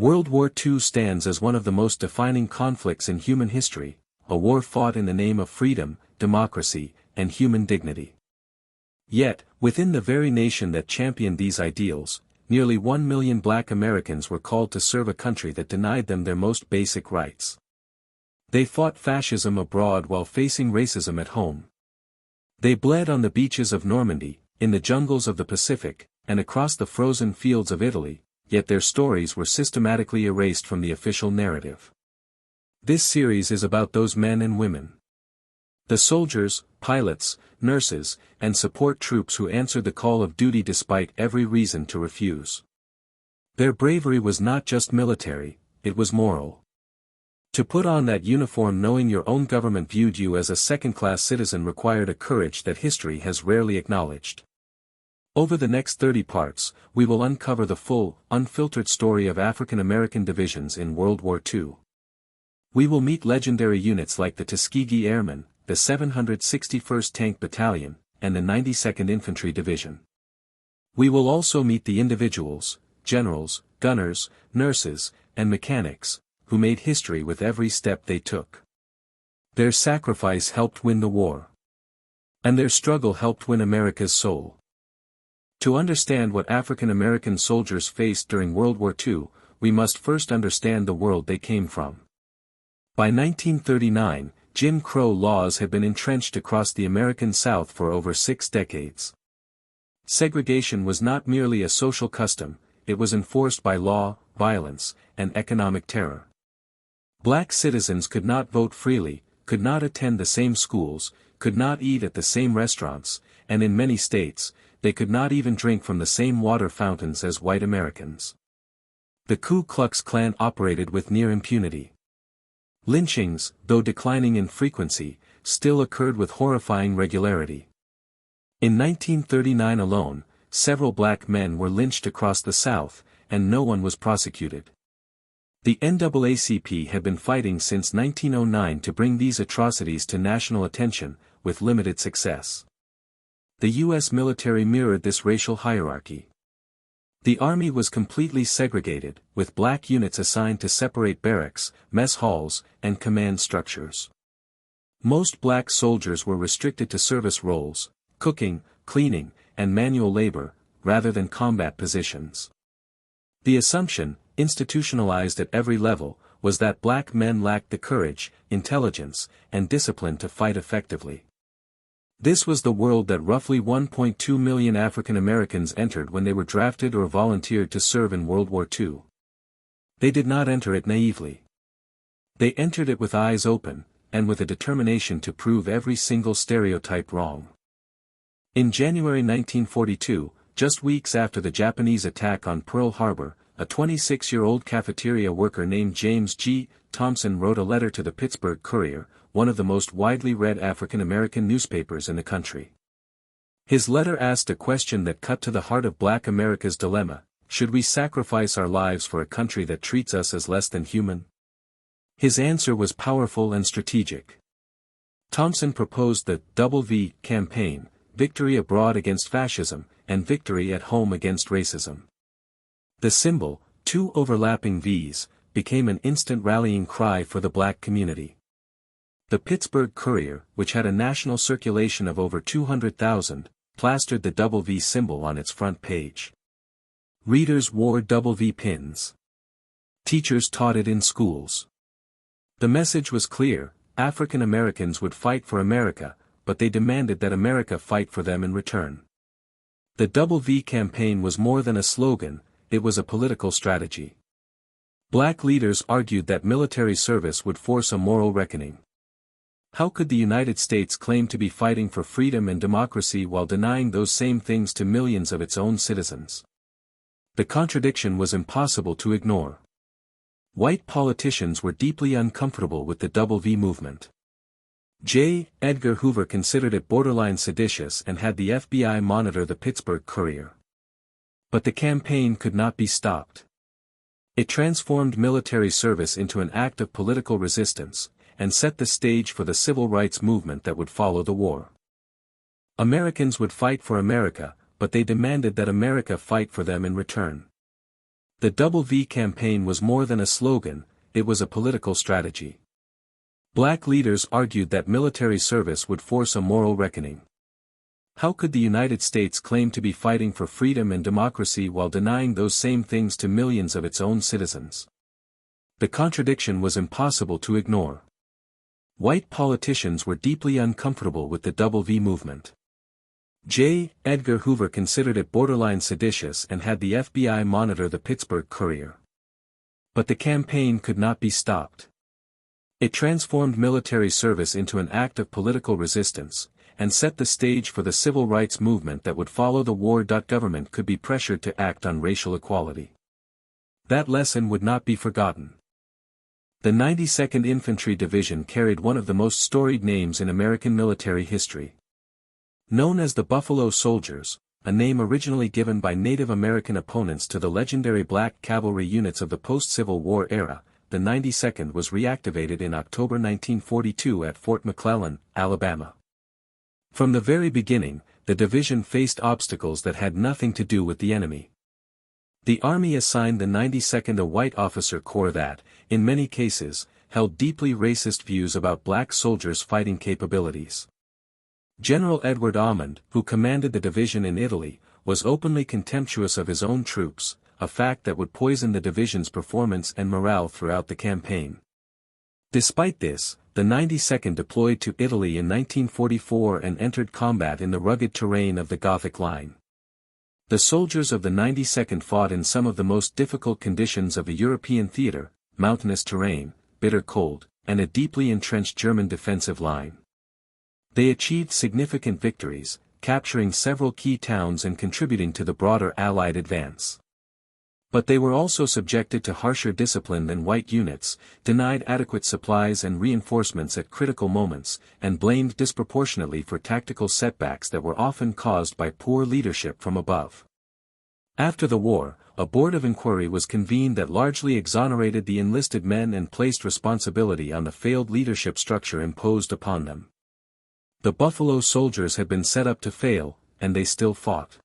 World War II stands as one of the most defining conflicts in human history, a war fought in the name of freedom, democracy, and human dignity. Yet, within the very nation that championed these ideals, nearly 1 million Black Americans were called to serve a country that denied them their most basic rights. They fought fascism abroad while facing racism at home. They bled on the beaches of Normandy, in the jungles of the Pacific, and across the frozen fields of Italy, yet their stories were systematically erased from the official narrative. This series is about those men and women. The soldiers, pilots, nurses, and support troops who answered the call of duty despite every reason to refuse. Their bravery was not just military, it was moral. To put on that uniform knowing your own government viewed you as a second-class citizen required a courage that history has rarely acknowledged. Over the next 30 parts, we will uncover the full, unfiltered story of African American divisions in World War II. We will meet legendary units like the Tuskegee Airmen, the 761st Tank Battalion, and the 92nd Infantry Division. We will also meet the individuals, generals, gunners, nurses, and mechanics, who made history with every step they took. Their sacrifice helped win the war. And their struggle helped win America's soul. To understand what African American soldiers faced during World War II, we must first understand the world they came from. By 1939, Jim Crow laws had been entrenched across the American South for over 6 decades. Segregation was not merely a social custom, it was enforced by law, violence, and economic terror. Black citizens could not vote freely, could not attend the same schools, could not eat at the same restaurants, and in many states, they could not even drink from the same water fountains as white Americans. The Ku Klux Klan operated with near impunity. Lynchings, though declining in frequency, still occurred with horrifying regularity. In 1939 alone, several black men were lynched across the South, and no one was prosecuted. The NAACP had been fighting since 1909 to bring these atrocities to national attention, with limited success. The U.S. military mirrored this racial hierarchy. The Army was completely segregated, with black units assigned to separate barracks, mess halls, and command structures. Most black soldiers were restricted to service roles, cooking, cleaning, and manual labor, rather than combat positions. The assumption, institutionalized at every level, was that black men lacked the courage, intelligence, and discipline to fight effectively. This was the world that roughly 1.2 million African Americans entered when they were drafted or volunteered to serve in World War II. They did not enter it naively. They entered it with eyes open, and with a determination to prove every single stereotype wrong. In January 1942, just weeks after the Japanese attack on Pearl Harbor, a 26-year-old cafeteria worker named James G. Thompson wrote a letter to the Pittsburgh Courier, one of the most widely read African American newspapers in the country. His letter asked a question that cut to the heart of Black America's dilemma: should we sacrifice our lives for a country that treats us as less than human? His answer was powerful and strategic. Thompson proposed the Double V campaign: victory abroad against fascism, and victory at home against racism. The symbol, 2 overlapping V's, became an instant rallying cry for the black community. The Pittsburgh Courier, which had a national circulation of over 200,000, plastered the double V symbol on its front page. Readers wore double V pins. Teachers taught it in schools. The message was clear: African Americans would fight for America, but they demanded that America fight for them in return. The Double V campaign was more than a slogan, it was a political strategy. Black leaders argued that military service would force a moral reckoning. How could the United States claim to be fighting for freedom and democracy while denying those same things to millions of its own citizens? The contradiction was impossible to ignore. White politicians were deeply uncomfortable with the Double V movement. J. Edgar Hoover considered it borderline seditious and had the FBI monitor the Pittsburgh Courier. But the campaign could not be stopped. It transformed military service into an act of political resistance, and set the stage for the civil rights movement that would follow the war. Americans would fight for America, but they demanded that America fight for them in return. The Double V campaign was more than a slogan, it was a political strategy. Black leaders argued that military service would force a moral reckoning. How could the United States claim to be fighting for freedom and democracy while denying those same things to millions of its own citizens? The contradiction was impossible to ignore. White politicians were deeply uncomfortable with the Double V movement. J. Edgar Hoover considered it borderline seditious and had the FBI monitor the Pittsburgh Courier. But the campaign could not be stopped. It transformed military service into an act of political resistance, and set the stage for the civil rights movement that would follow the war. Government could be pressured to act on racial equality. That lesson would not be forgotten. The 92nd Infantry Division carried one of the most storied names in American military history. Known as the Buffalo Soldiers, a name originally given by Native American opponents to the legendary black cavalry units of the post-Civil War era, the 92nd was reactivated in October 1942 at Fort McClellan, Alabama. From the very beginning, the division faced obstacles that had nothing to do with the enemy. The Army assigned the 92nd a white officer corps that, in many cases, held deeply racist views about black soldiers' fighting capabilities. General Edward Almond, who commanded the division in Italy, was openly contemptuous of his own troops, a fact that would poison the division's performance and morale throughout the campaign. Despite this, the 92nd deployed to Italy in 1944 and entered combat in the rugged terrain of the Gothic Line. The soldiers of the 92nd fought in some of the most difficult conditions of a European theater, mountainous terrain, bitter cold, and a deeply entrenched German defensive line. They achieved significant victories, capturing several key towns and contributing to the broader Allied advance. But they were also subjected to harsher discipline than white units, denied adequate supplies and reinforcements at critical moments, and blamed disproportionately for tactical setbacks that were often caused by poor leadership from above. After the war, a board of inquiry was convened that largely exonerated the enlisted men and placed responsibility on the failed leadership structure imposed upon them. The Buffalo Soldiers had been set up to fail, and they still fought.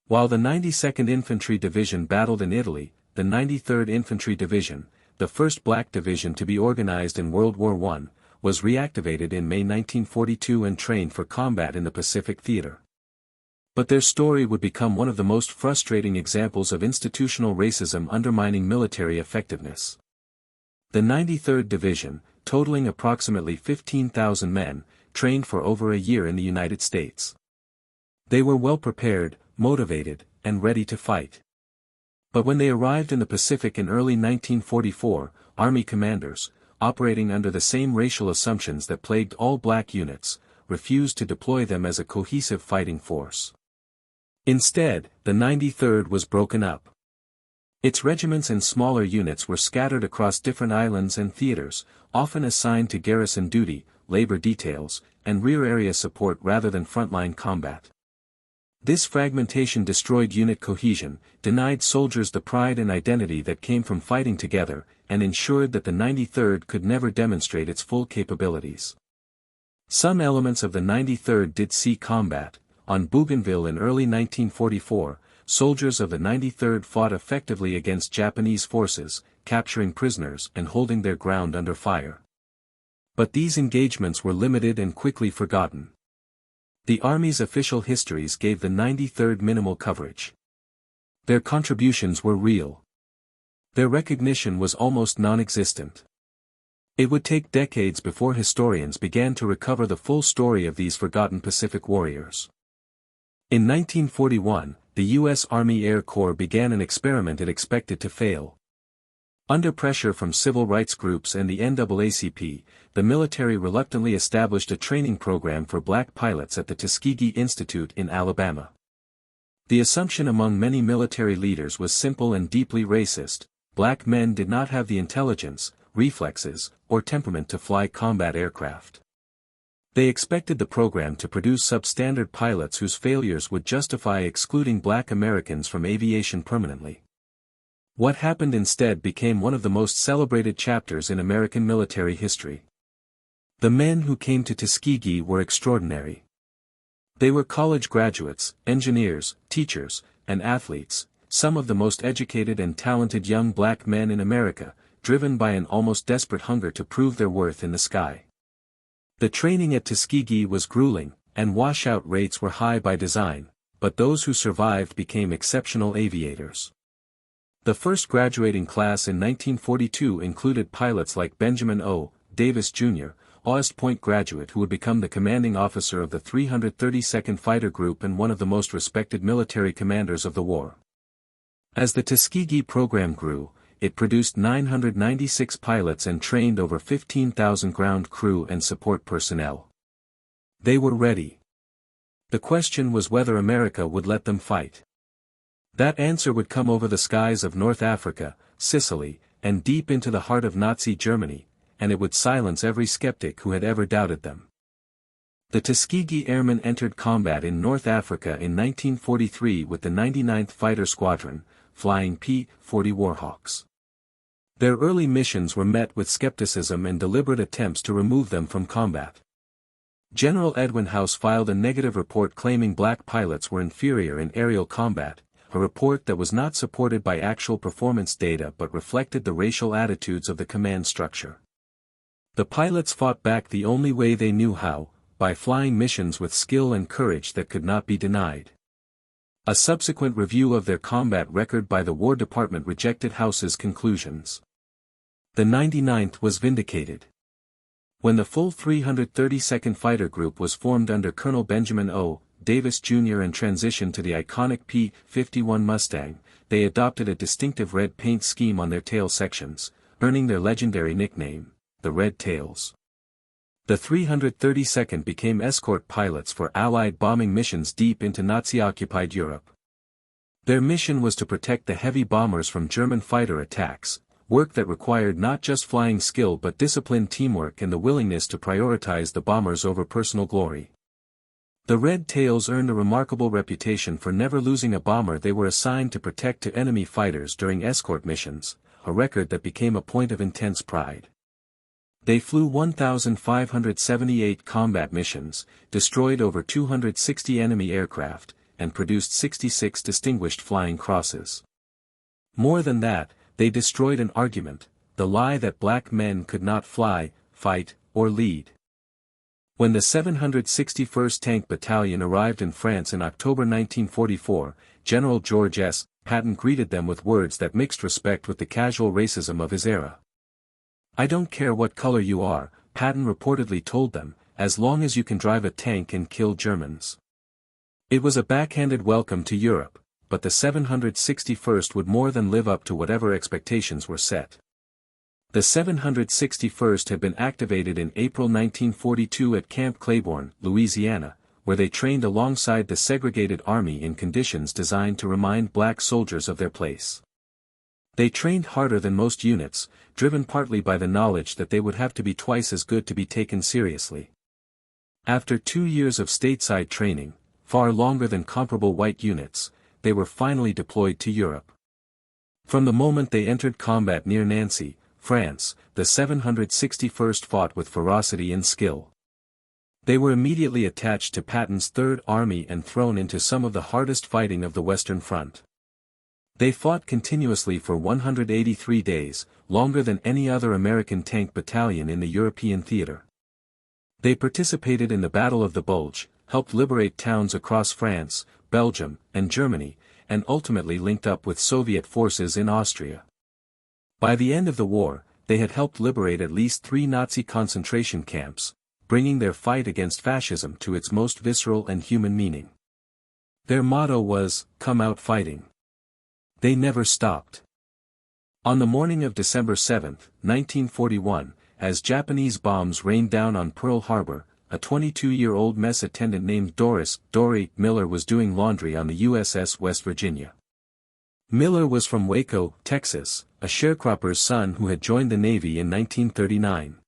While the 92nd Infantry Division battled in Italy, the 93rd Infantry Division, the first black division to be organized in World War I, was reactivated in May 1942 and trained for combat in the Pacific Theater. But their story would become one of the most frustrating examples of institutional racism undermining military effectiveness. The 93rd Division, totaling approximately 15,000 men, trained for over a year in the United States. They were well prepared, motivated, and ready to fight. But when they arrived in the Pacific in early 1944, Army commanders, operating under the same racial assumptions that plagued all black units, refused to deploy them as a cohesive fighting force. Instead, the 93rd was broken up. Its regiments and smaller units were scattered across different islands and theaters, often assigned to garrison duty, labor details, and rear area support rather than frontline combat. This fragmentation destroyed unit cohesion, denied soldiers the pride and identity that came from fighting together, and ensured that the 93rd could never demonstrate its full capabilities. Some elements of the 93rd did see combat. On Bougainville in early 1944, soldiers of the 93rd fought effectively against Japanese forces, capturing prisoners and holding their ground under fire. But these engagements were limited and quickly forgotten. The Army's official histories gave the 93rd minimal coverage. Their contributions were real. Their recognition was almost non-existent. It would take decades before historians began to recover the full story of these forgotten Pacific warriors. In 1941, the U.S. Army Air Corps began an experiment it expected to fail. Under pressure from civil rights groups and the NAACP, the military reluctantly established a training program for black pilots at the Tuskegee Institute in Alabama. The assumption among many military leaders was simple and deeply racist: black men did not have the intelligence, reflexes, or temperament to fly combat aircraft. They expected the program to produce substandard pilots whose failures would justify excluding black Americans from aviation permanently. What happened instead became one of the most celebrated chapters in American military history. The men who came to Tuskegee were extraordinary. They were college graduates, engineers, teachers, and athletes, some of the most educated and talented young black men in America, driven by an almost desperate hunger to prove their worth in the sky. The training at Tuskegee was grueling, and washout rates were high by design, but those who survived became exceptional aviators. The first graduating class in 1942 included pilots like Benjamin O. Davis Jr., West Point graduate who would become the commanding officer of the 332nd Fighter Group and one of the most respected military commanders of the war. As the Tuskegee program grew, it produced 996 pilots and trained over 15,000 ground crew and support personnel. They were ready. The question was whether America would let them fight. That answer would come over the skies of North Africa, Sicily, and deep into the heart of Nazi Germany, and it would silence every skeptic who had ever doubted them. The Tuskegee Airmen entered combat in North Africa in 1943 with the 99th Fighter Squadron, flying P-40 Warhawks. Their early missions were met with skepticism and deliberate attempts to remove them from combat. General Edwin House filed a negative report claiming black pilots were inferior in aerial combat, a report that was not supported by actual performance data but reflected the racial attitudes of the command structure. The pilots fought back the only way they knew how, by flying missions with skill and courage that could not be denied. A subsequent review of their combat record by the War Department rejected House's conclusions. The 99th was vindicated. When the full 332nd Fighter Group was formed under Colonel Benjamin O. Davis Jr. and transitioned to the iconic P-51 Mustang, they adopted a distinctive red paint scheme on their tail sections, earning their legendary nickname, the Red Tails. The 332nd became escort pilots for Allied bombing missions deep into Nazi-occupied Europe. Their mission was to protect the heavy bombers from German fighter attacks, work that required not just flying skill but disciplined teamwork and the willingness to prioritize the bombers over personal glory. The Red Tails earned a remarkable reputation for never losing a bomber they were assigned to protect to enemy fighters during escort missions, a record that became a point of intense pride. They flew 1,578 combat missions, destroyed over 260 enemy aircraft, and produced 66 distinguished flying crosses. More than that, they destroyed an argument, the lie that black men could not fly, fight, or lead. When the 761st Tank Battalion arrived in France in October 1944, General George S. Patton greeted them with words that mixed respect with the casual racism of his era. "I don't care what color you are," Patton reportedly told them, "as long as you can drive a tank and kill Germans." It was a backhanded welcome to Europe, but the 761st would more than live up to whatever expectations were set. The 761st had been activated in April 1942 at Camp Claiborne, Louisiana, where they trained alongside the segregated army in conditions designed to remind black soldiers of their place. They trained harder than most units, driven partly by the knowledge that they would have to be twice as good to be taken seriously. After 2 years of stateside training, far longer than comparable white units, they were finally deployed to Europe. From the moment they entered combat near Nancy, France, the 761st fought with ferocity and skill. They were immediately attached to Patton's Third Army and thrown into some of the hardest fighting of the Western Front. They fought continuously for 183 days, longer than any other American tank battalion in the European theater. They participated in the Battle of the Bulge, helped liberate towns across France, Belgium, and Germany, and ultimately linked up with Soviet forces in Austria. By the end of the war, they had helped liberate at least 3 Nazi concentration camps, bringing their fight against fascism to its most visceral and human meaning. Their motto was, "Come out fighting." They never stopped. On the morning of December 7, 1941, as Japanese bombs rained down on Pearl Harbor, a 22-year-old mess attendant named Dory Miller was doing laundry on the USS West Virginia. Miller was from Waco, Texas, a sharecropper's son who had joined the Navy in 1939.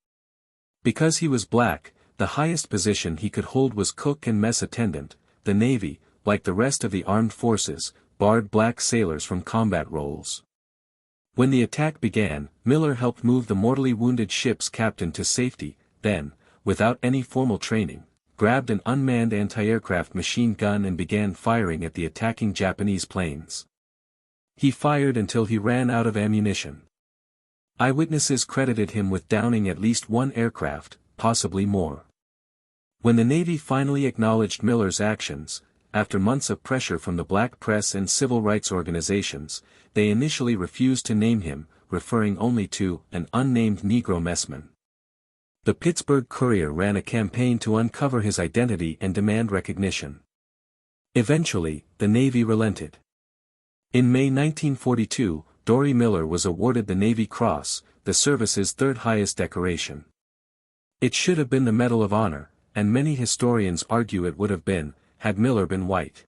Because he was black, the highest position he could hold was cook and mess attendant. The Navy, like the rest of the armed forces, barred black sailors from combat roles. When the attack began, Miller helped move the mortally wounded ship's captain to safety, then, without any formal training, grabbed an unmanned anti-aircraft machine gun and began firing at the attacking Japanese planes. He fired until he ran out of ammunition. Eyewitnesses credited him with downing at least one aircraft, possibly more. When the Navy finally acknowledged Miller's actions, after months of pressure from the black press and civil rights organizations, they initially refused to name him, referring only to an unnamed Negro messman. The Pittsburgh Courier ran a campaign to uncover his identity and demand recognition. Eventually, the Navy relented. In May 1942, Dory Miller was awarded the Navy Cross, the service's third highest decoration. It should have been the Medal of Honor, and many historians argue it would have been, had Miller been white.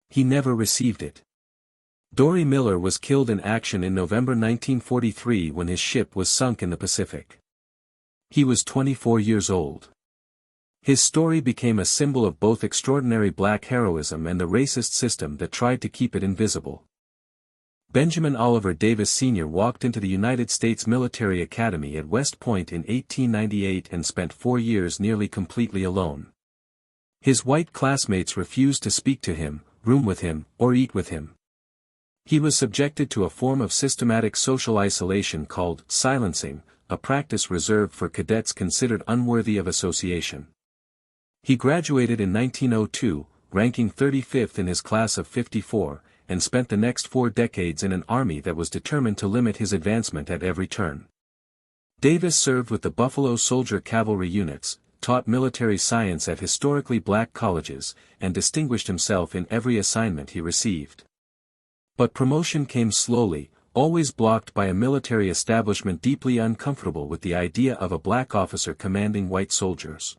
He never received it. Dory Miller was killed in action in November 1943 when his ship was sunk in the Pacific. He was 24 years old. His story became a symbol of both extraordinary black heroism and the racist system that tried to keep it invisible. Benjamin Oliver Davis Sr. walked into the United States Military Academy at West Point in 1898 and spent 4 years nearly completely alone. His white classmates refused to speak to him, room with him, or eat with him. He was subjected to a form of systematic social isolation called silencing, a practice reserved for cadets considered unworthy of association. He graduated in 1902, ranking 35th in his class of 54, and spent the next 4 decades in an army that was determined to limit his advancement at every turn. Davis served with the Buffalo Soldier Cavalry units, taught military science at historically black colleges, and distinguished himself in every assignment he received. But promotion came slowly, always blocked by a military establishment deeply uncomfortable with the idea of a black officer commanding white soldiers.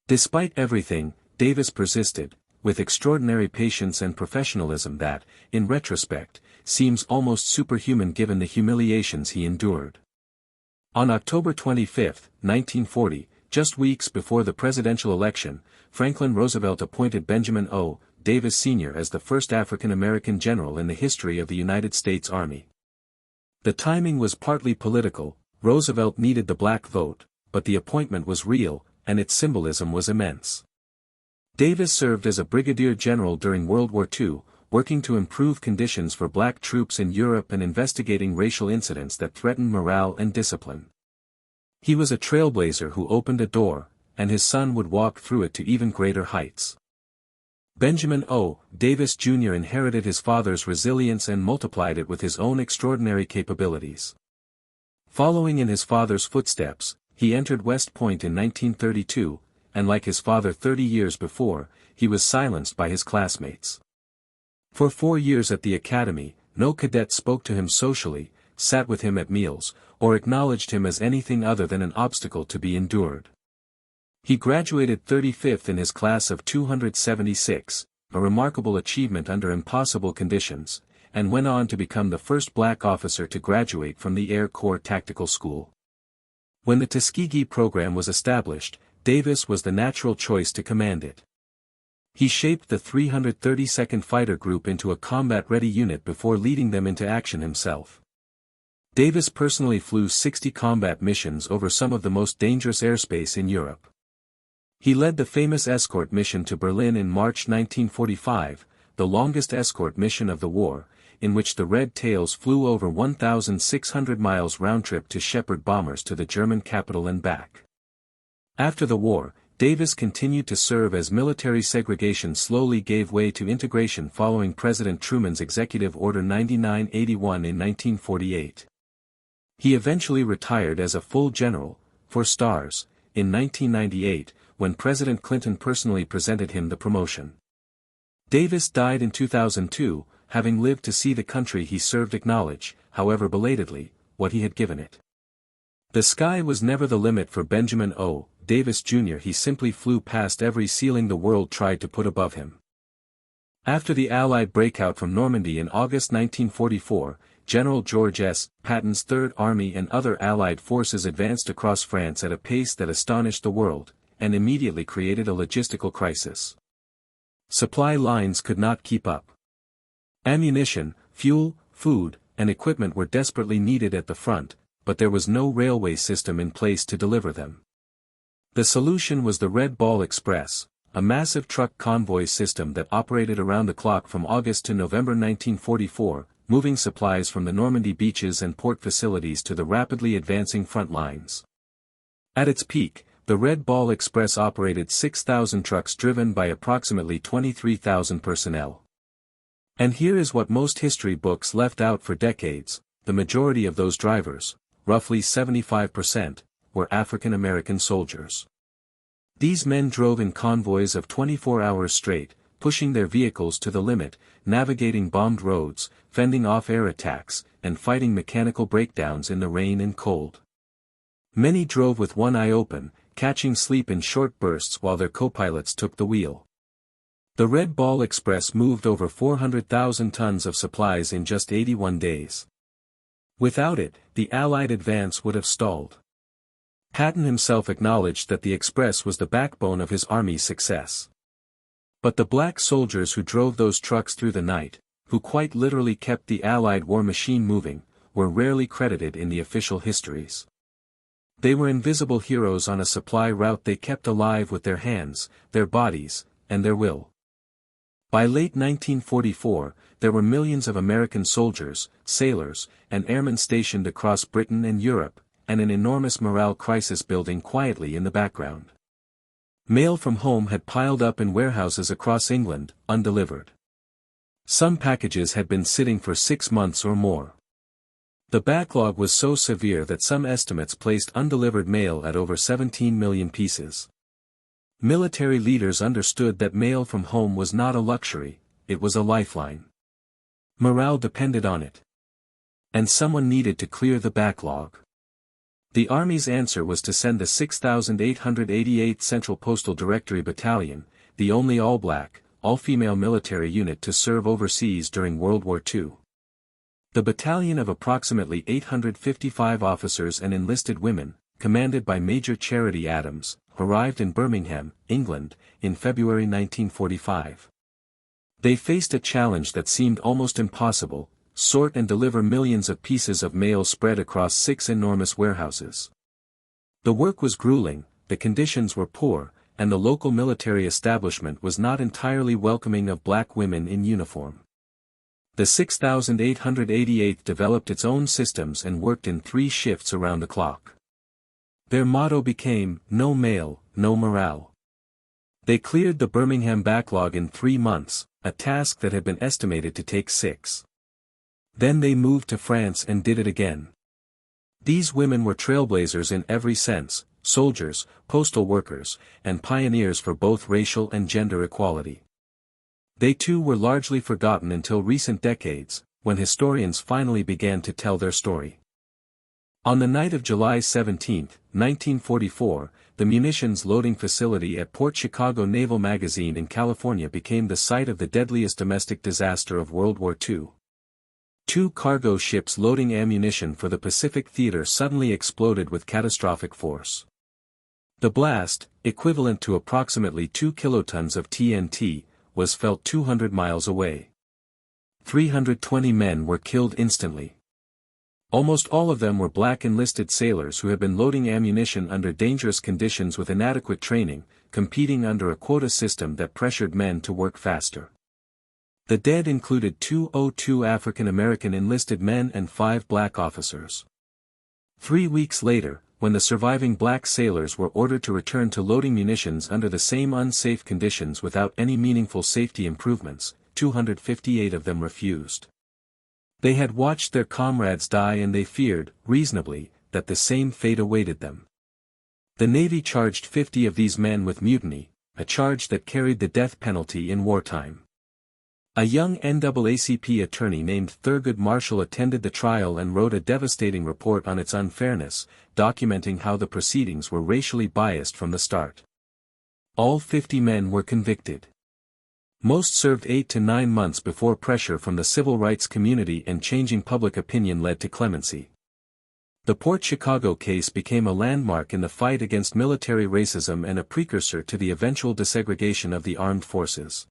Despite everything, Davis persisted, with extraordinary patience and professionalism that, in retrospect, seems almost superhuman given the humiliations he endured. On October 25, 1940, just weeks before the presidential election, Franklin Roosevelt appointed Benjamin O. Davis Sr. as the first African American general in the history of the United States Army. The timing was partly political. Roosevelt needed the black vote, but the appointment was real, and its symbolism was immense. Davis served as a brigadier general during World War II, working to improve conditions for black troops in Europe and investigating racial incidents that threatened morale and discipline. He was a trailblazer who opened a door, and his son would walk through it to even greater heights. Benjamin O. Davis Jr. inherited his father's resilience and multiplied it with his own extraordinary capabilities. Following in his father's footsteps, he entered West Point in 1932, and like his father 30 years before, he was silenced by his classmates. For 4 years at the academy, no cadet spoke to him socially, sat with him at meals, or acknowledged him as anything other than an obstacle to be endured. He graduated 35th in his class of 276, a remarkable achievement under impossible conditions, and went on to become the first black officer to graduate from the Air Corps Tactical School. When the Tuskegee program was established, Davis was the natural choice to command it. He shaped the 332nd Fighter Group into a combat-ready unit before leading them into action himself. Davis personally flew 60 combat missions over some of the most dangerous airspace in Europe. He led the famous escort mission to Berlin in March 1945, the longest escort mission of the war, in which the Red Tails flew over 1,600 miles round-trip to shepherd bombers to the German capital and back. After the war, Davis continued to serve as military segregation slowly gave way to integration following President Truman's Executive Order 9981 in 1948. He eventually retired as a full general, 4 stars, in 1998, when President Clinton personally presented him the promotion. Davis died in 2002, having lived to see the country he served acknowledge, however belatedly, what he had given it. The sky was never the limit for Benjamin O. Davis Jr. He simply flew past every ceiling the world tried to put above him. After the Allied breakout from Normandy in August 1944, General George S. Patton's Third Army and other Allied forces advanced across France at a pace that astonished the world, and immediately created a logistical crisis. Supply lines could not keep up. Ammunition, fuel, food, and equipment were desperately needed at the front, but there was no railway system in place to deliver them. The solution was the Red Ball Express, a massive truck convoy system that operated around the clock from August to November 1944, moving supplies from the Normandy beaches and port facilities to the rapidly advancing front lines. At its peak, the Red Ball Express operated 6,000 trucks driven by approximately 23,000 personnel. And here is what most history books left out for decades: the majority of those drivers, roughly 75%, were African American soldiers. These men drove in convoys of 24 hours straight, pushing their vehicles to the limit, navigating bombed roads, fending off air attacks, and fighting mechanical breakdowns in the rain and cold. Many drove with one eye open, catching sleep in short bursts while their co-pilots took the wheel. The Red Ball Express moved over 400,000 tons of supplies in just 81 days. Without it, the Allied advance would have stalled. Patton himself acknowledged that the Express was the backbone of his army's success. But the black soldiers who drove those trucks through the night, who quite literally kept the Allied war machine moving, were rarely credited in the official histories. They were invisible heroes on a supply route they kept alive with their hands, their bodies, and their will. By late 1944, there were millions of American soldiers, sailors, and airmen stationed across Britain and Europe, and an enormous morale crisis building quietly in the background. Mail from home had piled up in warehouses across England, undelivered. Some packages had been sitting for 6 months or more. The backlog was so severe that some estimates placed undelivered mail at over 17 million pieces. Military leaders understood that mail from home was not a luxury, it was a lifeline. Morale depended on it. And someone needed to clear the backlog. The Army's answer was to send the 6,888th Central Postal Directory Battalion, the only all-black, all-female military unit to serve overseas during World War II. The battalion of approximately 855 officers and enlisted women, commanded by Major Charity Adams, arrived in Birmingham, England, in February 1945. They faced a challenge that seemed almost impossible: sort and deliver millions of pieces of mail spread across 6 enormous warehouses. The work was grueling, the conditions were poor, and the local military establishment was not entirely welcoming of black women in uniform. The 6,888th developed its own systems and worked in 3 shifts around the clock. Their motto became, "No mail, no morale." They cleared the Birmingham backlog in 3 months, a task that had been estimated to take 6. Then they moved to France and did it again. These women were trailblazers in every sense: soldiers, postal workers, and pioneers for both racial and gender equality. They too were largely forgotten until recent decades, when historians finally began to tell their story. On the night of July 17, 1944, the munitions loading facility at Port Chicago Naval Magazine in California became the site of the deadliest domestic disaster of World War II. 2 cargo ships loading ammunition for the Pacific Theater suddenly exploded with catastrophic force. The blast, equivalent to approximately 2 kilotons of TNT, was felt 200 miles away. 320 men were killed instantly. Almost all of them were black enlisted sailors who had been loading ammunition under dangerous conditions with inadequate training, competing under a quota system that pressured men to work faster. The dead included 202 African American enlisted men and 5 black officers. 3 weeks later, when the surviving black sailors were ordered to return to loading munitions under the same unsafe conditions without any meaningful safety improvements, 258 of them refused. They had watched their comrades die and they feared, reasonably, that the same fate awaited them. The Navy charged 50 of these men with mutiny, a charge that carried the death penalty in wartime. A young NAACP attorney named Thurgood Marshall attended the trial and wrote a devastating report on its unfairness, documenting how the proceedings were racially biased from the start. All 50 men were convicted. Most served 8 to 9 months before pressure from the civil rights community and changing public opinion led to clemency. The Port Chicago case became a landmark in the fight against military racism and a precursor to the eventual desegregation of the armed forces.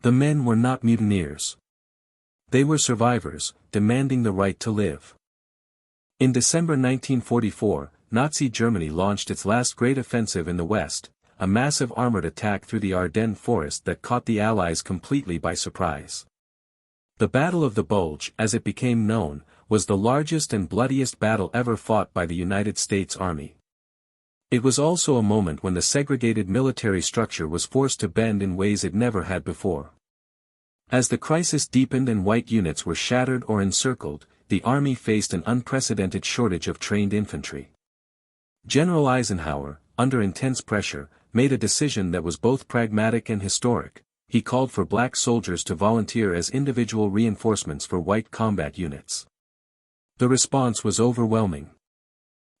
The men were not mutineers. They were survivors, demanding the right to live. In December 1944, Nazi Germany launched its last great offensive in the West, a massive armored attack through the Ardennes forest that caught the Allies completely by surprise. The Battle of the Bulge, as it became known, was the largest and bloodiest battle ever fought by the United States Army. It was also a moment when the segregated military structure was forced to bend in ways it never had before. As the crisis deepened and white units were shattered or encircled, the Army faced an unprecedented shortage of trained infantry. General Eisenhower, under intense pressure, made a decision that was both pragmatic and historic. He called for black soldiers to volunteer as individual reinforcements for white combat units. The response was overwhelming.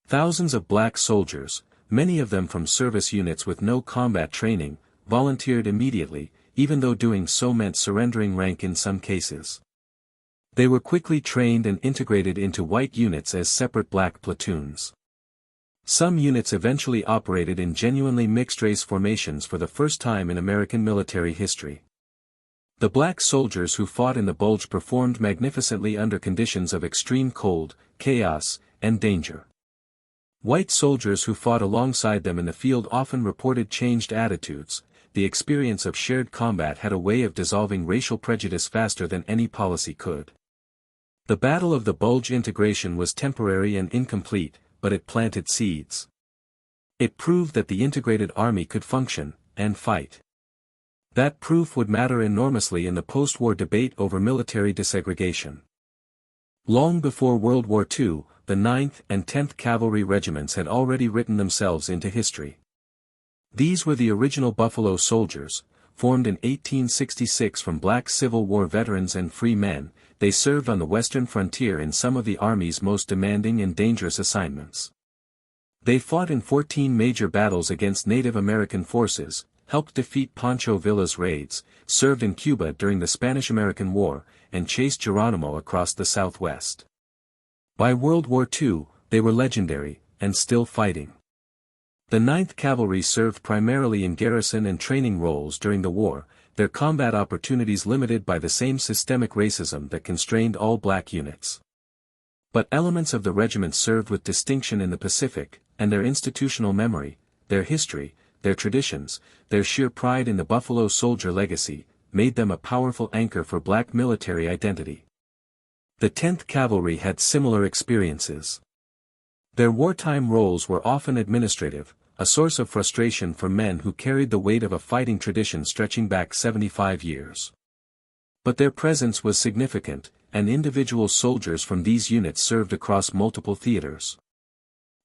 Thousands of black soldiers, many of them from service units with no combat training, volunteered immediately, even though doing so meant surrendering rank in some cases. They were quickly trained and integrated into white units as separate black platoons. Some units eventually operated in genuinely mixed-race formations for the first time in American military history. The black soldiers who fought in the Bulge performed magnificently under conditions of extreme cold, chaos, and danger. White soldiers who fought alongside them in the field often reported changed attitudes. The experience of shared combat had a way of dissolving racial prejudice faster than any policy could. The Battle of the Bulge integration was temporary and incomplete, but it planted seeds. It proved that the integrated army could function, and fight. That proof would matter enormously in the post-war debate over military desegregation. Long before World War II, the 9th and 10th Cavalry Regiments had already written themselves into history. These were the original Buffalo Soldiers, formed in 1866 from black Civil War veterans and free men. They served on the western frontier in some of the Army's most demanding and dangerous assignments. They fought in 14 major battles against Native American forces, helped defeat Pancho Villa's raids, served in Cuba during the Spanish-American War, and chased Geronimo across the Southwest. By World War II, they were legendary, and still fighting. The 9th Cavalry served primarily in garrison and training roles during the war, their combat opportunities limited by the same systemic racism that constrained all black units. But elements of the regiment served with distinction in the Pacific, and their institutional memory, their history, their traditions, their sheer pride in the Buffalo Soldier legacy, made them a powerful anchor for black military identity. The 10th Cavalry had similar experiences. Their wartime roles were often administrative, a source of frustration for men who carried the weight of a fighting tradition stretching back 75 years. But their presence was significant, and individual soldiers from these units served across multiple theaters.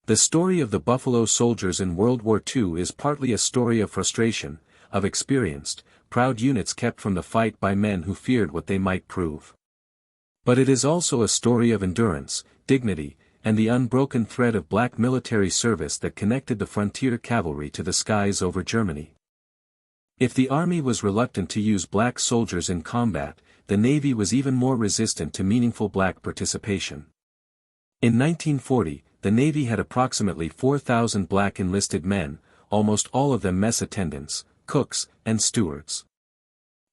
The story of the Buffalo Soldiers in World War II is partly a story of frustration, of experienced, proud units kept from the fight by men who feared what they might prove. But it is also a story of endurance, dignity, and the unbroken thread of black military service that connected the frontier cavalry to the skies over Germany. If the Army was reluctant to use black soldiers in combat, the Navy was even more resistant to meaningful black participation. In 1940, the Navy had approximately 4,000 black enlisted men, almost all of them mess attendants, cooks, and stewards.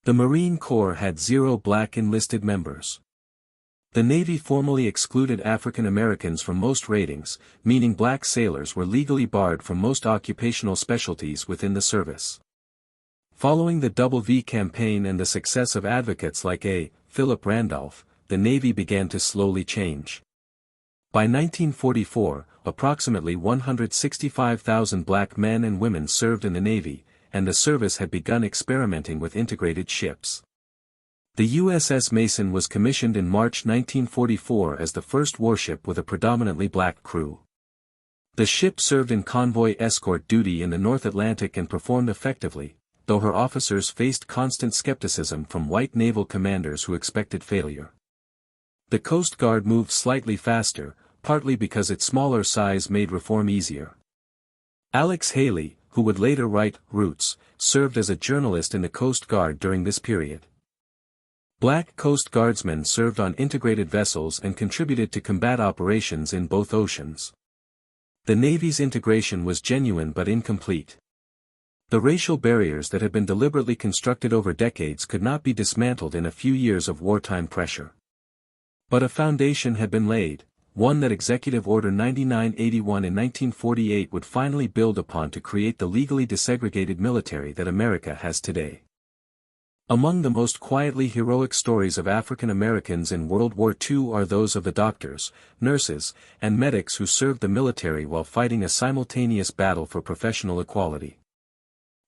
The Marine Corps had 0 black enlisted members. The Navy formally excluded African Americans from most ratings, meaning black sailors were legally barred from most occupational specialties within the service. Following the Double V campaign and the success of advocates like A. Philip Randolph, the Navy began to slowly change. By 1944, approximately 165,000 black men and women served in the Navy, and the service had begun experimenting with integrated ships. The USS Mason was commissioned in March 1944 as the first warship with a predominantly black crew. The ship served in convoy escort duty in the North Atlantic and performed effectively, though her officers faced constant skepticism from white naval commanders who expected failure. The Coast Guard moved slightly faster, partly because its smaller size made reform easier. Alex Haley, who would later write Roots, served as a journalist in the Coast Guard during this period. Black Coast Guardsmen served on integrated vessels and contributed to combat operations in both oceans. The Navy's integration was genuine but incomplete. The racial barriers that had been deliberately constructed over decades could not be dismantled in a few years of wartime pressure. But a foundation had been laid, one that Executive Order 9981 in 1948 would finally build upon to create the legally desegregated military that America has today. Among the most quietly heroic stories of African Americans in World War II are those of the doctors, nurses, and medics who served the military while fighting a simultaneous battle for professional equality.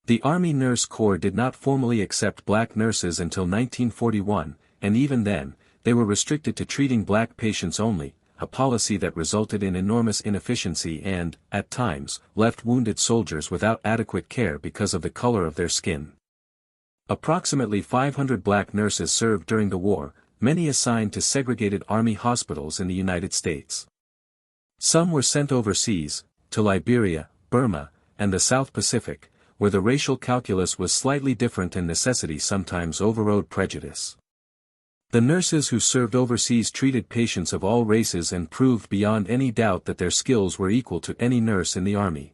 The Army Nurse Corps did not formally accept black nurses until 1941, and even then, they were restricted to treating black patients only, a policy that resulted in enormous inefficiency and, at times, left wounded soldiers without adequate care because of the color of their skin. Approximately 500 black nurses served during the war, many assigned to segregated Army hospitals in the United States. Some were sent overseas, to Liberia, Burma, and the South Pacific, where the racial calculus was slightly different and necessity sometimes overrode prejudice. The nurses who served overseas treated patients of all races and proved beyond any doubt that their skills were equal to any nurse in the Army.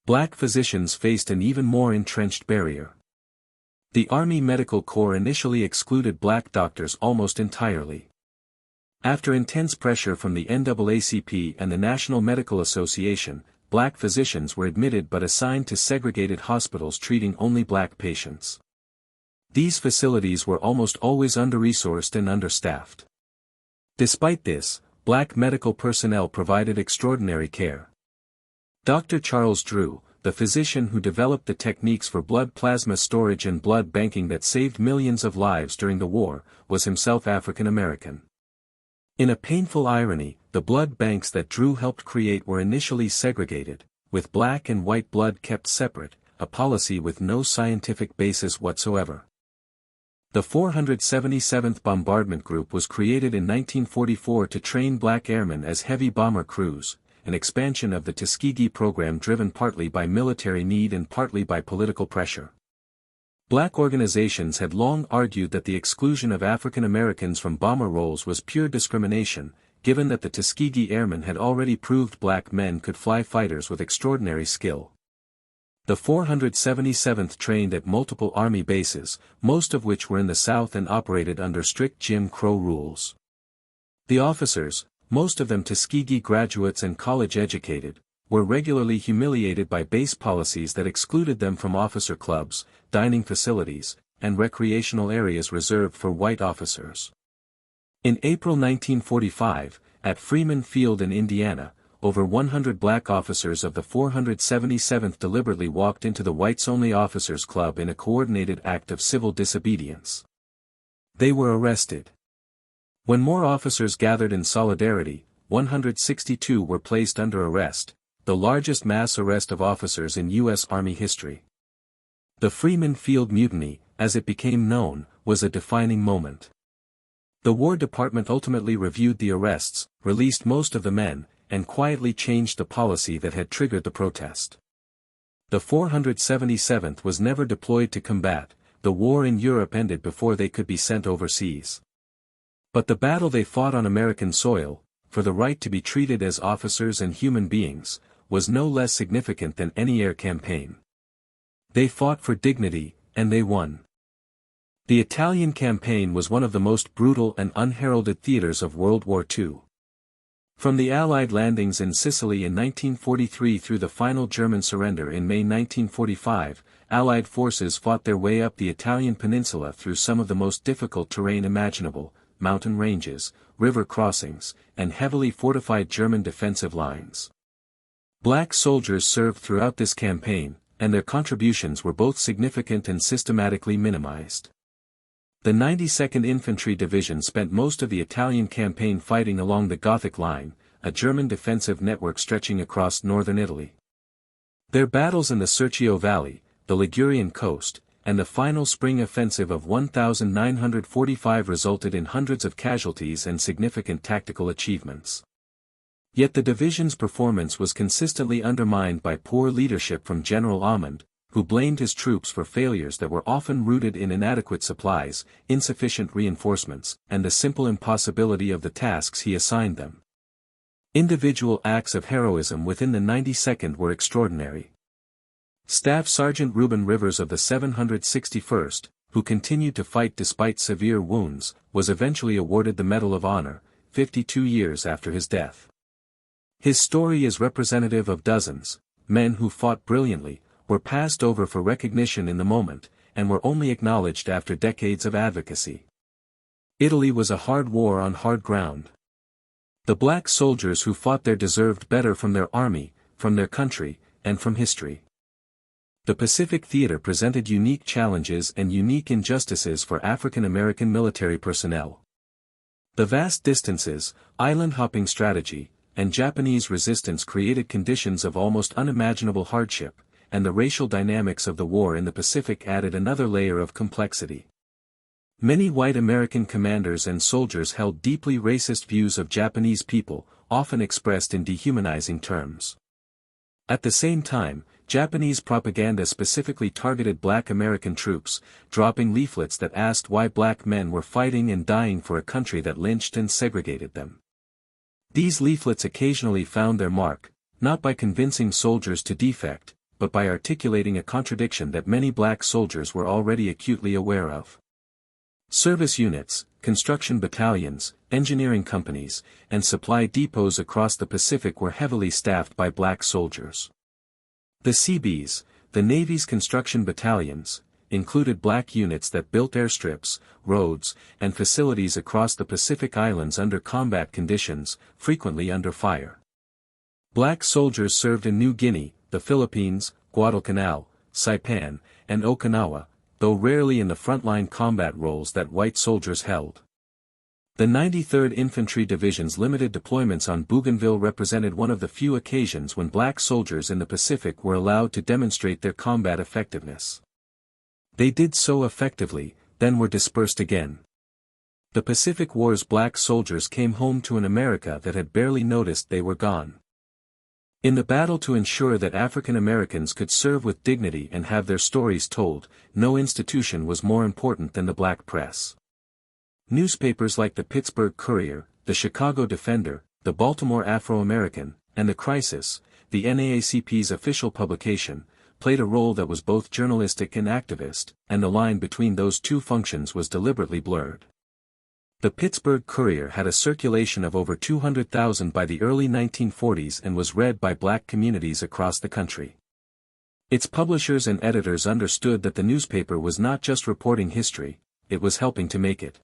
Black physicians faced an even more entrenched barrier. The Army Medical Corps initially excluded black doctors almost entirely. After intense pressure from the NAACP and the National Medical Association, black physicians were admitted but assigned to segregated hospitals treating only black patients. These facilities were almost always under-resourced and understaffed. Despite this, black medical personnel provided extraordinary care. Dr. Charles Drew, the physician who developed the techniques for blood plasma storage and blood banking that saved millions of lives during the war, was himself African American. In a painful irony, the blood banks that Drew helped create were initially segregated, with black and white blood kept separate, a policy with no scientific basis whatsoever. The 477th Bombardment Group was created in 1944 to train black airmen as heavy bomber crews, an expansion of the Tuskegee program driven partly by military need and partly by political pressure. Black organizations had long argued that the exclusion of African Americans from bomber roles was pure discrimination, given that the Tuskegee Airmen had already proved black men could fly fighters with extraordinary skill. The 477th trained at multiple Army bases, most of which were in the South and operated under strict Jim Crow rules. The officers, most of them Tuskegee graduates and college-educated, were regularly humiliated by base policies that excluded them from officer clubs, dining facilities, and recreational areas reserved for white officers. In April 1945, at Freeman Field in Indiana, over 100 black officers of the 477th deliberately walked into the Whites-Only Officers Club in a coordinated act of civil disobedience. They were arrested. When more officers gathered in solidarity, 162 were placed under arrest, the largest mass arrest of officers in U.S. Army history. The Freeman Field Mutiny, as it became known, was a defining moment. The War Department ultimately reviewed the arrests, released most of the men, and quietly changed the policy that had triggered the protest. The 477th was never deployed to combat, the war in Europe ended before they could be sent overseas. But the battle they fought on American soil, for the right to be treated as officers and human beings, was no less significant than any air campaign. They fought for dignity, and they won. The Italian campaign was one of the most brutal and unheralded theaters of World War II. From the Allied landings in Sicily in 1943 through the final German surrender in May 1945, Allied forces fought their way up the Italian peninsula through some of the most difficult terrain imaginable, mountain ranges, river crossings, and heavily fortified German defensive lines. Black soldiers served throughout this campaign, and their contributions were both significant and systematically minimized. The 92nd Infantry Division spent most of the Italian campaign fighting along the Gothic Line, a German defensive network stretching across northern Italy. Their battles in the Serchio Valley, the Ligurian coast, and the final spring offensive of 1945 resulted in hundreds of casualties and significant tactical achievements. Yet the division's performance was consistently undermined by poor leadership from General Amund, who blamed his troops for failures that were often rooted in inadequate supplies, insufficient reinforcements, and the simple impossibility of the tasks he assigned them. Individual acts of heroism within the 92nd were extraordinary. Staff Sergeant Reuben Rivers of the 761st, who continued to fight despite severe wounds, was eventually awarded the Medal of Honor, 52 years after his death. His story is representative of dozens, men who fought brilliantly, were passed over for recognition in the moment, and were only acknowledged after decades of advocacy. Italy was a hard war on hard ground. The black soldiers who fought there deserved better from their army, from their country, and from history. The Pacific Theater presented unique challenges and unique injustices for African American military personnel. The vast distances, island-hopping strategy, and Japanese resistance created conditions of almost unimaginable hardship, and the racial dynamics of the war in the Pacific added another layer of complexity. Many white American commanders and soldiers held deeply racist views of Japanese people, often expressed in dehumanizing terms. At the same time, Japanese propaganda specifically targeted black American troops, dropping leaflets that asked why black men were fighting and dying for a country that lynched and segregated them. These leaflets occasionally found their mark, not by convincing soldiers to defect, but by articulating a contradiction that many black soldiers were already acutely aware of. Service units, construction battalions, engineering companies, and supply depots across the Pacific were heavily staffed by black soldiers. The Seabees, the Navy's construction battalions, included black units that built airstrips, roads, and facilities across the Pacific Islands under combat conditions, frequently under fire. Black soldiers served in New Guinea, the Philippines, Guadalcanal, Saipan, and Okinawa, though rarely in the frontline combat roles that white soldiers held. The 93rd Infantry Division's limited deployments on Bougainville represented one of the few occasions when black soldiers in the Pacific were allowed to demonstrate their combat effectiveness. They did so effectively, then were dispersed again. The Pacific War's black soldiers came home to an America that had barely noticed they were gone. In the battle to ensure that African Americans could serve with dignity and have their stories told, no institution was more important than the black press. Newspapers like the Pittsburgh Courier, the Chicago Defender, the Baltimore Afro-American, and the Crisis, the NAACP's official publication, played a role that was both journalistic and activist, and the line between those two functions was deliberately blurred. The Pittsburgh Courier had a circulation of over 200,000 by the early 1940s and was read by black communities across the country. Its publishers and editors understood that the newspaper was not just reporting history, it was helping to make it.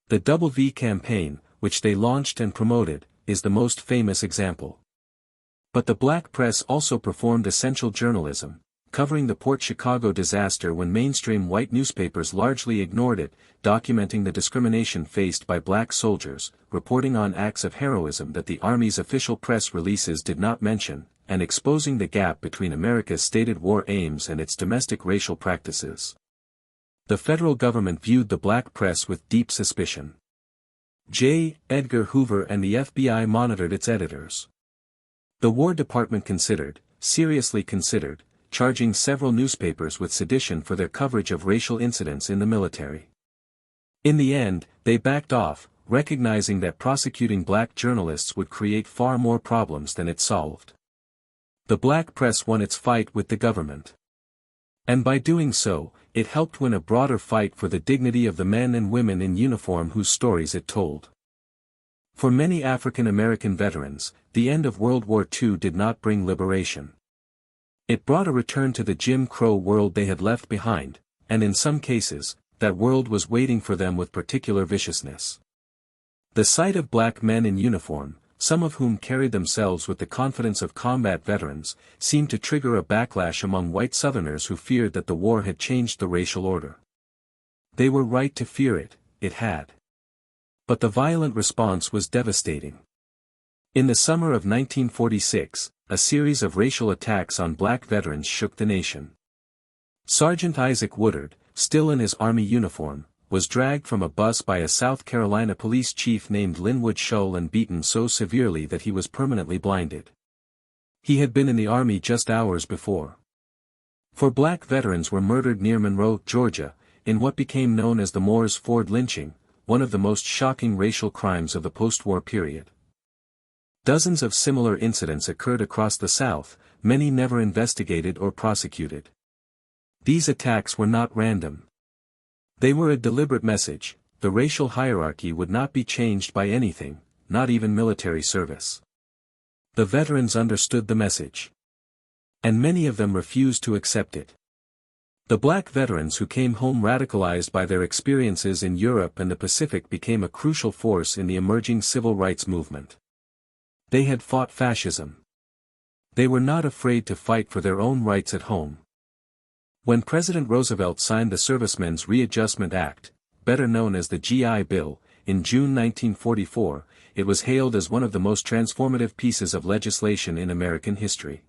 The Double V campaign, which they launched and promoted, is the most famous example. But the black press also performed essential journalism, covering the Port Chicago disaster when mainstream white newspapers largely ignored it, documenting the discrimination faced by black soldiers, reporting on acts of heroism that the Army's official press releases did not mention, and exposing the gap between America's stated war aims and its domestic racial practices. The federal government viewed the black press with deep suspicion. J. Edgar Hoover and the FBI monitored its editors. The War Department seriously considered, charging several newspapers with sedition for their coverage of racial incidents in the military. In the end, they backed off, recognizing that prosecuting black journalists would create far more problems than it solved. The black press won its fight with the government. And by doing so, it helped win a broader fight for the dignity of the men and women in uniform whose stories it told. For many African American veterans, the end of World War II did not bring liberation. It brought a return to the Jim Crow world they had left behind, and in some cases, that world was waiting for them with particular viciousness. The sight of black men in uniform, some of whom carried themselves with the confidence of combat veterans, seemed to trigger a backlash among white Southerners who feared that the war had changed the racial order. They were right to fear it, it had. But the violent response was devastating. In the summer of 1946, a series of racial attacks on black veterans shook the nation. Sergeant Isaac Woodard, still in his Army uniform, was dragged from a bus by a South Carolina police chief named Linwood Shull and beaten so severely that he was permanently blinded. He had been in the Army just hours before. 4 black veterans were murdered near Monroe, Georgia, in what became known as the Moores Ford lynching, one of the most shocking racial crimes of the post-war period. Dozens of similar incidents occurred across the South, many never investigated or prosecuted. These attacks were not random. They were a deliberate message: the racial hierarchy would not be changed by anything, not even military service. The veterans understood the message. And many of them refused to accept it. The black veterans who came home radicalized by their experiences in Europe and the Pacific became a crucial force in the emerging civil rights movement. They had fought fascism. They were not afraid to fight for their own rights at home. When President Roosevelt signed the Servicemen's Readjustment Act, better known as the GI Bill, in June 1944, it was hailed as one of the most transformative pieces of legislation in American history.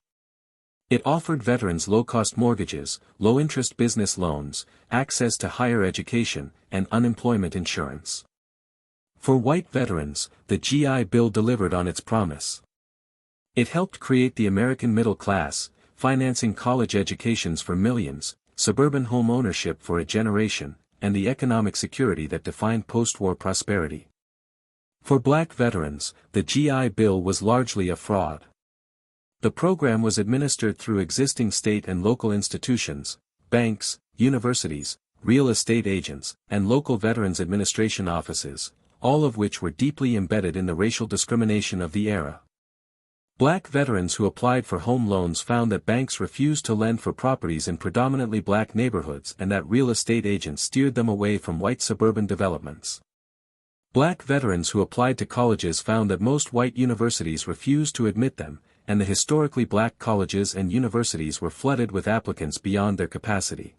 It offered veterans low-cost mortgages, low-interest business loans, access to higher education, and unemployment insurance. For white veterans, the GI Bill delivered on its promise. It helped create the American middle class, financing college educations for millions, suburban home ownership for a generation, and the economic security that defined post-war prosperity. For black veterans, the GI Bill was largely a fraud. The program was administered through existing state and local institutions, banks, universities, real estate agents, and local Veterans Administration offices, all of which were deeply embedded in the racial discrimination of the era. Black veterans who applied for home loans found that banks refused to lend for properties in predominantly black neighborhoods and that real estate agents steered them away from white suburban developments. Black veterans who applied to colleges found that most white universities refused to admit them, and the historically black colleges and universities were flooded with applicants beyond their capacity.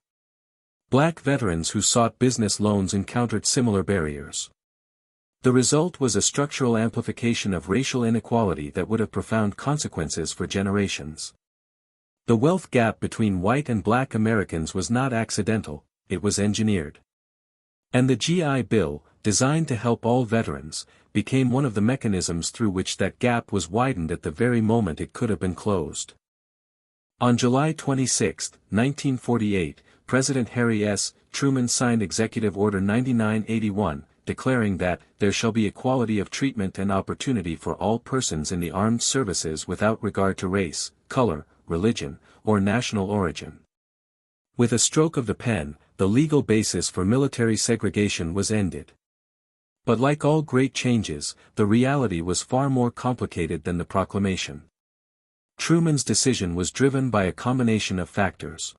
Black veterans who sought business loans encountered similar barriers. The result was a structural amplification of racial inequality that would have profound consequences for generations. The wealth gap between white and black Americans was not accidental, it was engineered. And the GI Bill, designed to help all veterans, became one of the mechanisms through which that gap was widened at the very moment it could have been closed. On July 26, 1948, President Harry S. Truman signed Executive Order 9981, declaring that, "There shall be equality of treatment and opportunity for all persons in the armed services without regard to race, color, religion, or national origin." With a stroke of the pen, the legal basis for military segregation was ended. But like all great changes, the reality was far more complicated than the proclamation. Truman's decision was driven by a combination of factors.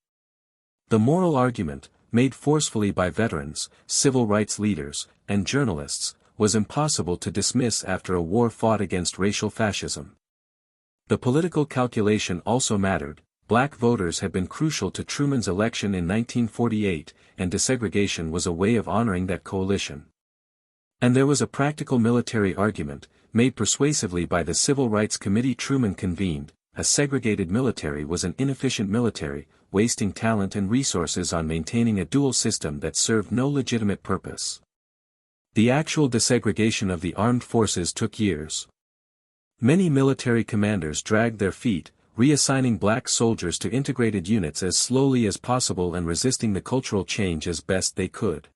The moral argument, made forcefully by veterans, civil rights leaders, and journalists, was impossible to dismiss after a war fought against racial fascism. The political calculation also mattered. Black voters had been crucial to Truman's election in 1948, and desegregation was a way of honoring that coalition. And there was a practical military argument, made persuasively by the Civil Rights Committee Truman convened. A segregated military was an inefficient military, wasting talent and resources on maintaining a dual system that served no legitimate purpose. The actual desegregation of the armed forces took years. Many military commanders dragged their feet, reassigning black soldiers to integrated units as slowly as possible and resisting the cultural change as best they could.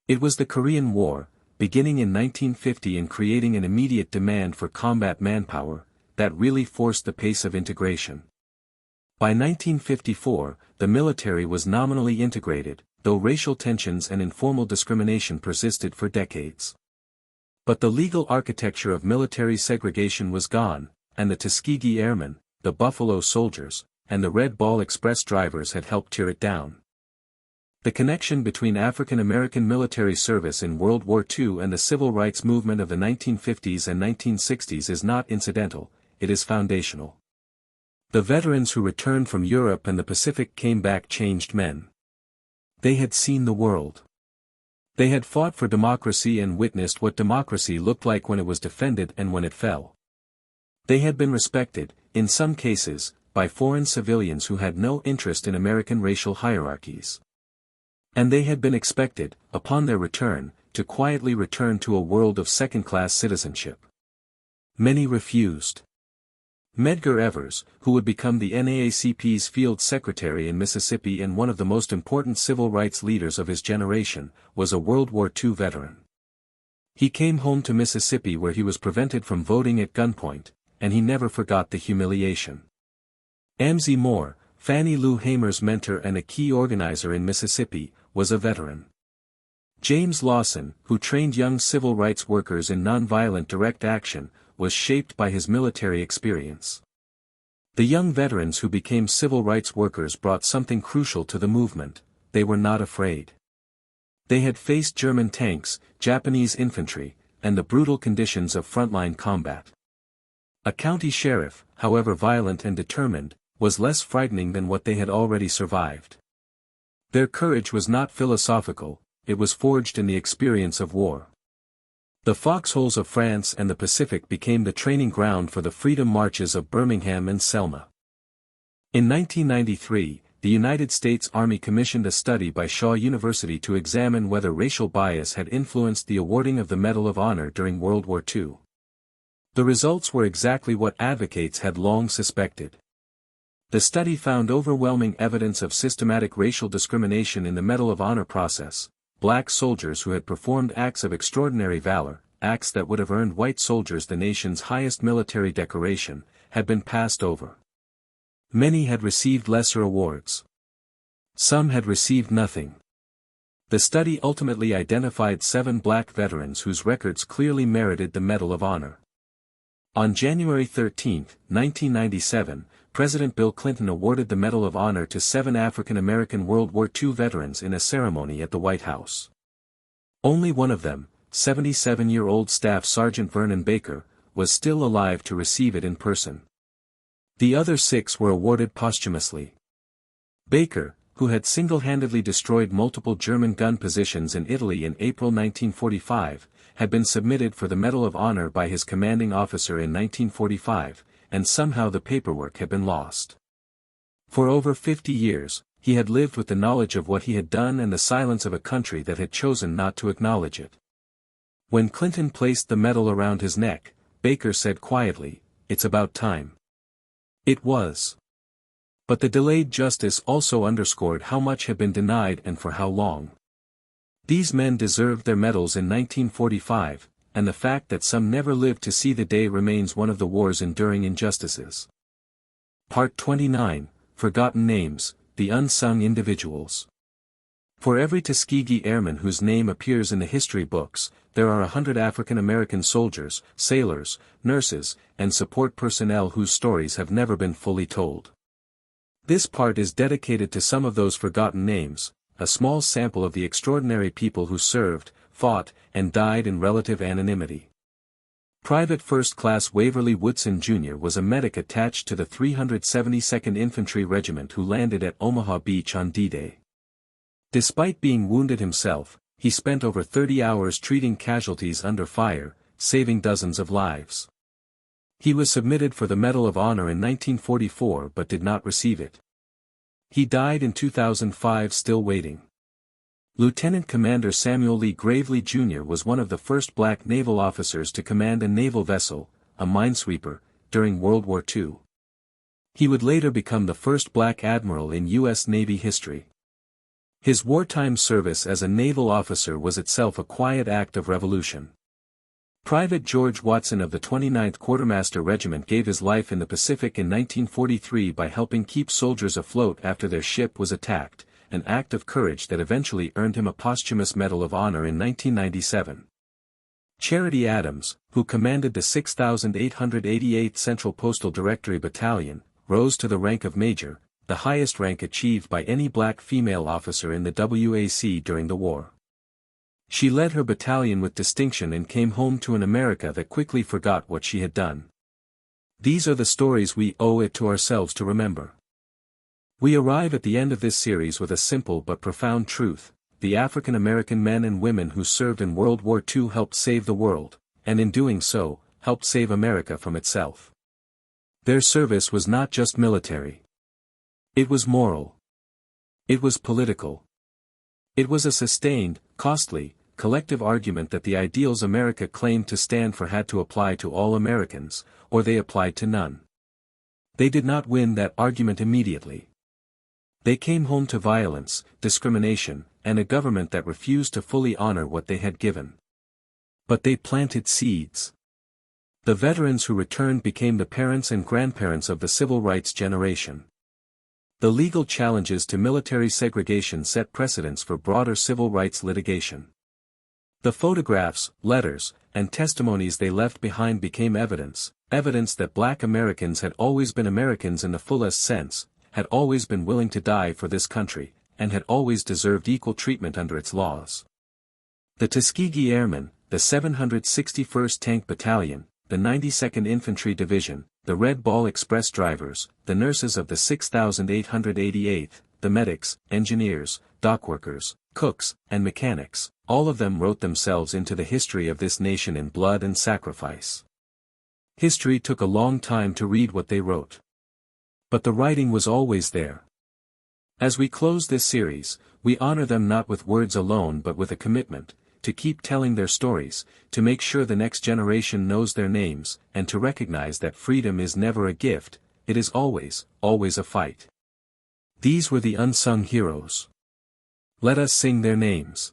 It was the Korean War, beginning in 1950 and creating an immediate demand for combat manpower, that really forced the pace of integration. By 1954, the military was nominally integrated, though racial tensions and informal discrimination persisted for decades. But the legal architecture of military segregation was gone, and the Tuskegee Airmen, the Buffalo Soldiers, and the Red Ball Express drivers had helped tear it down. The connection between African American military service in World War II and the civil rights movement of the 1950s and 1960s is not incidental, it is foundational. The veterans who returned from Europe and the Pacific came back changed men. They had seen the world. They had fought for democracy and witnessed what democracy looked like when it was defended and when it fell. They had been respected, in some cases, by foreign civilians who had no interest in American racial hierarchies. And they had been expected, upon their return, to quietly return to a world of second-class citizenship. Many refused. Medgar Evers, who would become the NAACP's field secretary in Mississippi and one of the most important civil rights leaders of his generation, was a World War II veteran. He came home to Mississippi where he was prevented from voting at gunpoint, and he never forgot the humiliation. Amzie Moore, Fannie Lou Hamer's mentor and a key organizer in Mississippi, was a veteran. James Lawson, who trained young civil rights workers in nonviolent direct action, was shaped by his military experience. The young veterans who became civil rights workers brought something crucial to the movement: they were not afraid. They had faced German tanks, Japanese infantry, and the brutal conditions of frontline combat. A county sheriff, however violent and determined, was less frightening than what they had already survived. Their courage was not philosophical, it was forged in the experience of war. The foxholes of France and the Pacific became the training ground for the freedom marches of Birmingham and Selma. In 1993, the United States Army commissioned a study by Shaw University to examine whether racial bias had influenced the awarding of the Medal of Honor during World War II. The results were exactly what advocates had long suspected. The study found overwhelming evidence of systematic racial discrimination in the Medal of Honor process. Black soldiers who had performed acts of extraordinary valor, acts that would have earned white soldiers the nation's highest military decoration, had been passed over. Many had received lesser awards. Some had received nothing. The study ultimately identified 7 black veterans whose records clearly merited the Medal of Honor. On January 13, 1997, President Bill Clinton awarded the Medal of Honor to 7 African American World War II veterans in a ceremony at the White House. Only one of them, 77-year-old Staff Sergeant Vernon Baker, was still alive to receive it in person. The other 6 were awarded posthumously. Baker, who had single-handedly destroyed multiple German gun positions in Italy in April 1945, had been submitted for the Medal of Honor by his commanding officer in 1945, and somehow the paperwork had been lost. For over 50 years, he had lived with the knowledge of what he had done and the silence of a country that had chosen not to acknowledge it. When Clinton placed the medal around his neck, Baker said quietly, "It's about time." It was. But the delayed justice also underscored how much had been denied and for how long. These men deserved their medals in 1945, and the fact that some never lived to see the day remains one of the war's enduring injustices. Part 29, Forgotten Names, the Unsung Individuals. For every Tuskegee Airman whose name appears in the history books, there are 100 African American soldiers, sailors, nurses, and support personnel whose stories have never been fully told. This part is dedicated to some of those forgotten names, a small sample of the extraordinary people who served, fought, and died in relative anonymity. Private First Class Waverly Woodson Jr. was a medic attached to the 372nd Infantry Regiment who landed at Omaha Beach on D-Day. Despite being wounded himself, he spent over 30 hours treating casualties under fire, saving dozens of lives. He was submitted for the Medal of Honor in 1944 but did not receive it. He died in 2005 still waiting. Lieutenant Commander Samuel Lee Gravely Jr. was one of the first black naval officers to command a naval vessel, a minesweeper, during World War II. He would later become the first black admiral in U.S. Navy history. His wartime service as a naval officer was itself a quiet act of revolution. Private George Watson of the 29th Quartermaster Regiment gave his life in the Pacific in 1943 by helping keep soldiers afloat after their ship was attacked, an act of courage that eventually earned him a posthumous Medal of Honor in 1997. Charity Adams, who commanded the 6,888th Central Postal Directory Battalion, rose to the rank of Major, the highest rank achieved by any black female officer in the WAC during the war. She led her battalion with distinction and came home to an America that quickly forgot what she had done. These are the stories we owe it to ourselves to remember. We arrive at the end of this series with a simple but profound truth: the African American men and women who served in World War II helped save the world, and in doing so, helped save America from itself. Their service was not just military. It was moral. It was political. It was a sustained, costly, collective argument that the ideals America claimed to stand for had to apply to all Americans, or they applied to none. They did not win that argument immediately. They came home to violence, discrimination, and a government that refused to fully honor what they had given. But they planted seeds. The veterans who returned became the parents and grandparents of the civil rights generation. The legal challenges to military segregation set precedents for broader civil rights litigation. The photographs, letters, and testimonies they left behind became evidence, evidence that Black Americans had always been Americans in the fullest sense, had always been willing to die for this country, and had always deserved equal treatment under its laws. The Tuskegee Airmen, the 761st Tank Battalion, the 92nd Infantry Division, the Red Ball Express drivers, the nurses of the 6,888th, the medics, engineers, dockworkers, cooks, and mechanics, all of them wrote themselves into the history of this nation in blood and sacrifice. History took a long time to read what they wrote. But the writing was always there. As we close this series, we honor them not with words alone but with a commitment, to keep telling their stories, to make sure the next generation knows their names, and to recognize that freedom is never a gift, it is always, always a fight. These were the unsung heroes. Let us sing their names.